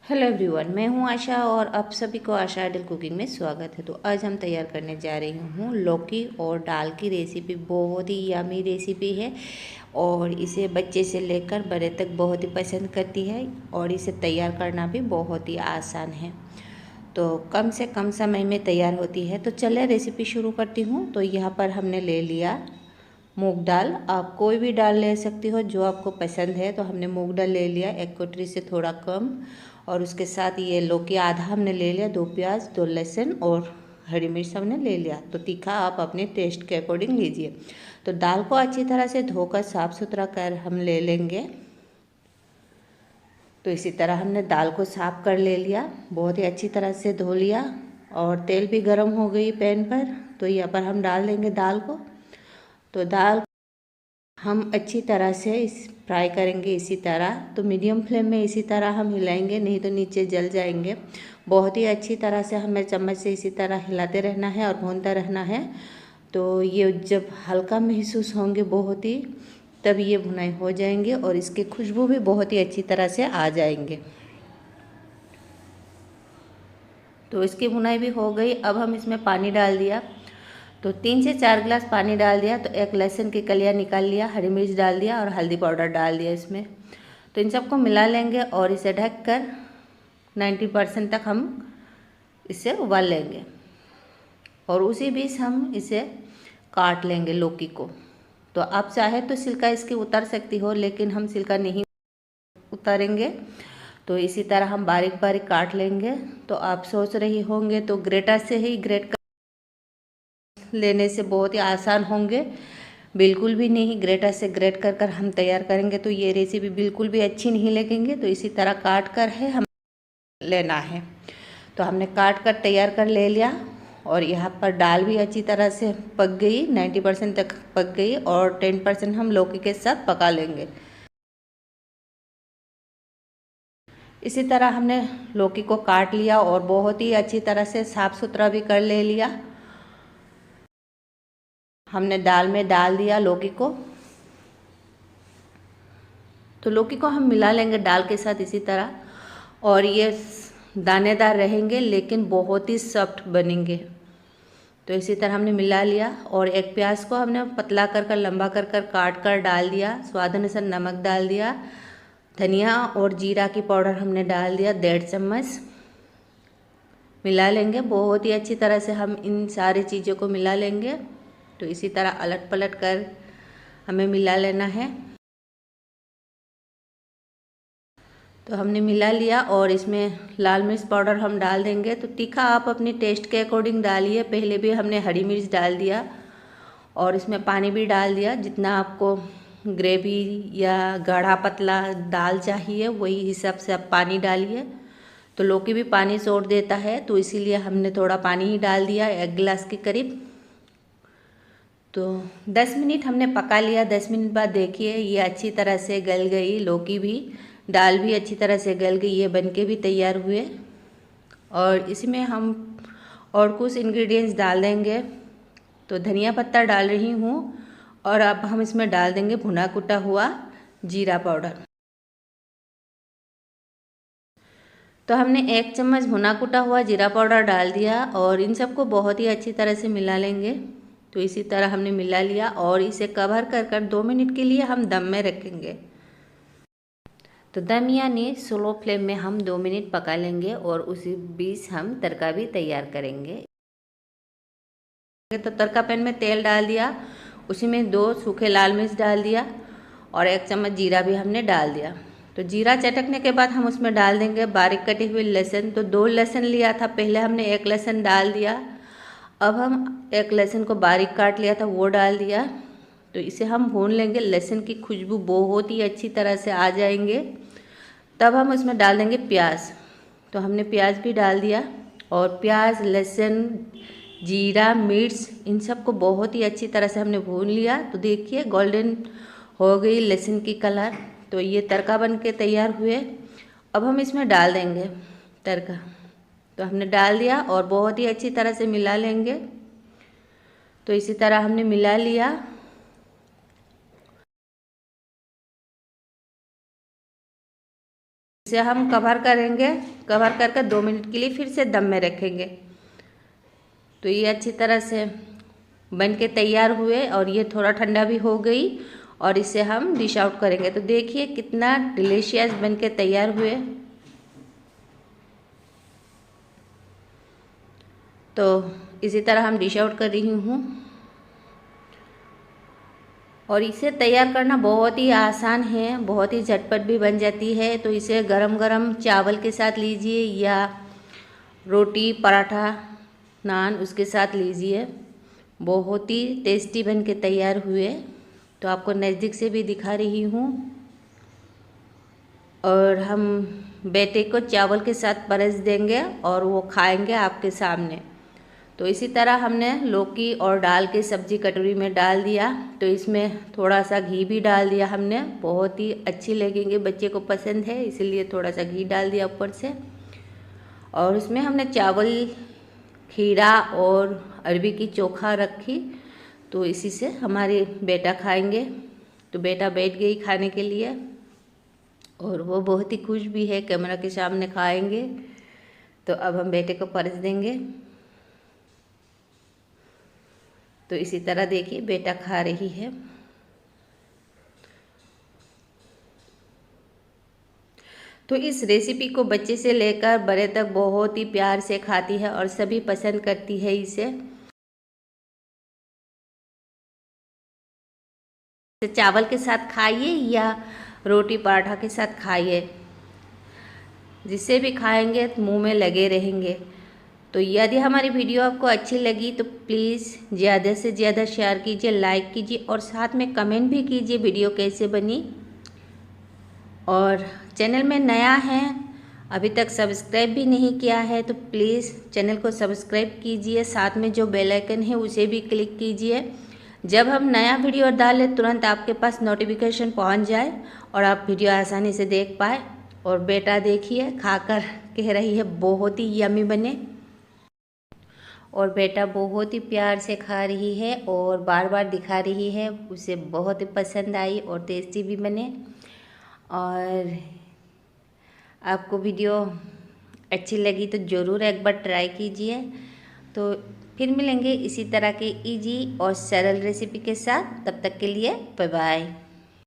Hello everyone, मैं हूं आशा और आप सभी को आशा आइडल कुकिंग में स्वागत है। तो आज हम तैयार करने जा रही हूं लौकी और दाल की रेसिपी। बहुत ही यमी रेसिपी है और इसे बच्चे से लेकर बड़े तक बहुत ही पसंद करती है और इसे तैयार करना भी बहुत ही आसान है। तो कम से कम समय में तैयार होती है। तो चले रेसिपी शुरू करती हूँ। तो यहाँ पर हमने ले लिया मूंग दाल। आप कोई भी दाल ले सकती हो जो आपको पसंद है। तो हमने मूंग दाल ले लिया, एक कटोरी से थोड़ा कम। और उसके साथ ये लौकी आधा हमने ले लिया, 2 प्याज, 2 लहसुन और हरी मिर्च हमने ले लिया। तो तीखा आप अपने टेस्ट के अकॉर्डिंग लीजिए। तो दाल को अच्छी तरह से धोकर साफ़ सुथरा कर हम ले लेंगे। तो इसी तरह हमने दाल को साफ़ कर ले लिया, बहुत ही अच्छी तरह से धो लिया। और तेल भी गर्म हो गई पैन पर। तो यहाँ पर हम डाल देंगे दाल को। तो दाल हम अच्छी तरह से इस फ्राई करेंगे इसी तरह। तो मीडियम फ्लेम में इसी तरह हम हिलाएंगे, नहीं तो नीचे जल जाएंगे। बहुत ही अच्छी तरह से हमें चम्मच से इसी तरह हिलाते रहना है और भूनता रहना है। तो ये जब हल्का महसूस होंगे बहुत ही, तब ये भुनाई हो जाएंगे और इसकी खुशबू भी बहुत ही अच्छी तरह से आ जाएंगे। तो इसकी भुनाई भी हो गई। अब हम इसमें पानी डाल दिया। तो 3 से 4 गिलास पानी डाल दिया। तो एक लहसुन की कलियां निकाल लिया, हरी मिर्च डाल दिया और हल्दी पाउडर डाल दिया इसमें। तो इन सबको मिला लेंगे और इसे ढककर 90% तक हम इसे उबाल लेंगे। और उसी बीच हम इसे काट लेंगे लौकी को। तो आप चाहे तो छिलका इसकी उतार सकती हो, लेकिन हम छिलका नहीं उतारेंगे। तो इसी तरह हम बारीक बारीक काट लेंगे। तो आप सोच रही होंगे तो ग्रेटर से ही ग्रेट लेने से बहुत ही आसान होंगे। बिल्कुल भी नहीं, ग्रेटर से ग्रेट कर कर हम तैयार करेंगे तो ये रेसिपी बिल्कुल भी अच्छी नहीं लगेंगे। तो इसी तरह काट कर है हम लेना है। तो हमने काट कर तैयार कर ले लिया। और यहाँ पर दाल भी अच्छी तरह से पक गई, 90% तक पक गई और 10% हम लौकी के साथ पका लेंगे। इसी तरह हमने लौकी को काट लिया और बहुत ही अच्छी तरह से साफ़ सुथरा भी कर ले लिया। हमने दाल में डाल दिया लौकी को। तो लौकी को हम मिला लेंगे दाल के साथ इसी तरह। और ये दानेदार रहेंगे लेकिन बहुत ही सॉफ्ट बनेंगे। तो इसी तरह हमने मिला लिया। और एक प्याज को हमने पतला कर लंबा कर काट कर डाल दिया। स्वाद अनुसार नमक डाल दिया। धनिया और जीरा की पाउडर हमने डाल दिया 1.5 चम्मच। मिला लेंगे बहुत ही अच्छी तरह से, हम इन सारी चीज़ों को मिला लेंगे। तो इसी तरह अलट पलट कर हमें मिला लेना है। तो हमने मिला लिया और इसमें लाल मिर्च पाउडर हम डाल देंगे। तो तीखा आप अपने टेस्ट के अकॉर्डिंग डालिए। पहले भी हमने हरी मिर्च डाल दिया और इसमें पानी भी डाल दिया। जितना आपको ग्रेवी या गाढ़ा पतला दाल चाहिए वही हिसाब से आप पानी डालिए। तो लौकी भी पानी छोड़ देता है, तो इसीलिए हमने थोड़ा पानी ही डाल दिया, 1 गिलास के करीब। तो 10 मिनट हमने पका लिया। 10 मिनट बाद देखिए ये अच्छी तरह से गल गई, लौकी भी दाल भी अच्छी तरह से गल गई, ये बनके भी तैयार हुए। और इसमें हम और कुछ इंग्रेडिएंट्स डाल देंगे। तो धनिया पत्ता डाल रही हूँ और अब हम इसमें डाल देंगे भुना कुटा हुआ जीरा पाउडर। तो हमने 1 चम्मच भुना कुटा हुआ जीरा पाउडर डाल दिया और इन सबको बहुत ही अच्छी तरह से मिला लेंगे। तो इसी तरह हमने मिला लिया और इसे कवर कर 2 मिनट के लिए हम दम में रखेंगे। तो दम यानी स्लो फ्लेम में हम 2 मिनट पका लेंगे और उसी बीच हम तड़का भी तैयार करेंगे। तो तड़का पैन में तेल डाल दिया, उसी में 2 सूखे लाल मिर्च डाल दिया और 1 चम्मच जीरा भी हमने डाल दिया। तो जीरा चटकने के बाद हम उसमें डाल देंगे बारीक कटी हुई लहसुन। तो 2 लहसुन लिया था, पहले हमने 1 लहसुन डाल दिया। अब हम 1 लहसुन को बारीक काट लिया था वो डाल दिया। तो इसे हम भून लेंगे, लहसुन की खुशबू बहुत ही अच्छी तरह से आ जाएंगे। तब हम उसमें डाल देंगे प्याज। तो हमने प्याज भी डाल दिया और प्याज, लहसुन, जीरा, मिर्च इन सबको बहुत ही अच्छी तरह से हमने भून लिया। तो देखिए गोल्डन हो गई लहसुन की कलर। तो ये तड़का बन के तैयार हुए। अब हम इसमें डाल देंगे तड़का। तो हमने डाल दिया और बहुत ही अच्छी तरह से मिला लेंगे। तो इसी तरह हमने मिला लिया। इसे हम कवर करेंगे, कवर करके 2 मिनट के लिए फिर से दम में रखेंगे। तो ये अच्छी तरह से बन के तैयार हुए और ये थोड़ा ठंडा भी हो गई और इसे हम डिश आउट करेंगे। तो देखिए कितना डिलीशियस बन के तैयार हुए। तो इसी तरह हम डिश आउट कर रही हूँ और इसे तैयार करना बहुत ही आसान है, बहुत ही झटपट भी बन जाती है। तो इसे गरम गरम चावल के साथ लीजिए या रोटी, पराठा, नान उसके साथ लीजिए। बहुत ही टेस्टी बन के तैयार हुए। तो आपको नज़दीक से भी दिखा रही हूँ और हम बेटे को चावल के साथ परस देंगे और वो खाएंगे आपके सामने। तो इसी तरह हमने लौकी और दाल की सब्ज़ी कटोरी में डाल दिया। तो इसमें थोड़ा सा घी भी डाल दिया हमने, बहुत ही अच्छी लगेंगे, बच्चे को पसंद है इसीलिए थोड़ा सा घी डाल दिया ऊपर से। और इसमें हमने चावल, खीरा और अरबी की चोखा रखी। तो इसी से हमारे बेटा खाएंगे। तो बेटा बैठ गई खाने के लिए और वो बहुत ही खुश भी है, कैमरा के सामने खाएंगे। तो अब हम बेटे को परस देंगे। तो इसी तरह देखिए बेटा खा रही है। तो इस रेसिपी को बच्चे से लेकर बड़े तक बहुत ही प्यार से खाती है और सभी पसंद करती है इसे। चावल के साथ खाइए या रोटी पराठा के साथ खाइए, जिससे भी खाएंगे मुंह में लगे रहेंगे। तो यदि हमारी वीडियो आपको अच्छी लगी तो प्लीज़ ज़्यादा से ज़्यादा शेयर कीजिए, लाइक कीजिए और साथ में कमेंट भी कीजिए वीडियो कैसे बनी। और चैनल में नया है, अभी तक सब्सक्राइब भी नहीं किया है तो प्लीज़ चैनल को सब्सक्राइब कीजिए, साथ में जो बेल आइकन है उसे भी क्लिक कीजिए। जब हम नया वीडियो डालें तुरंत आपके पास नोटिफिकेशन पहुंच जाए और आप वीडियो आसानी से देख पाए। और बेटा देखिए खाकर कह रही है बहुत ही यम्मी बने, और बेटा बहुत ही प्यार से खा रही है और बार बार दिखा रही है, उसे बहुत ही पसंद आई और टेस्टी भी बने। और आपको वीडियो अच्छी लगी तो ज़रूर एक बार ट्राई कीजिए। तो फिर मिलेंगे इसी तरह के इजी और सरल रेसिपी के साथ, तब तक के लिए बाय बाय।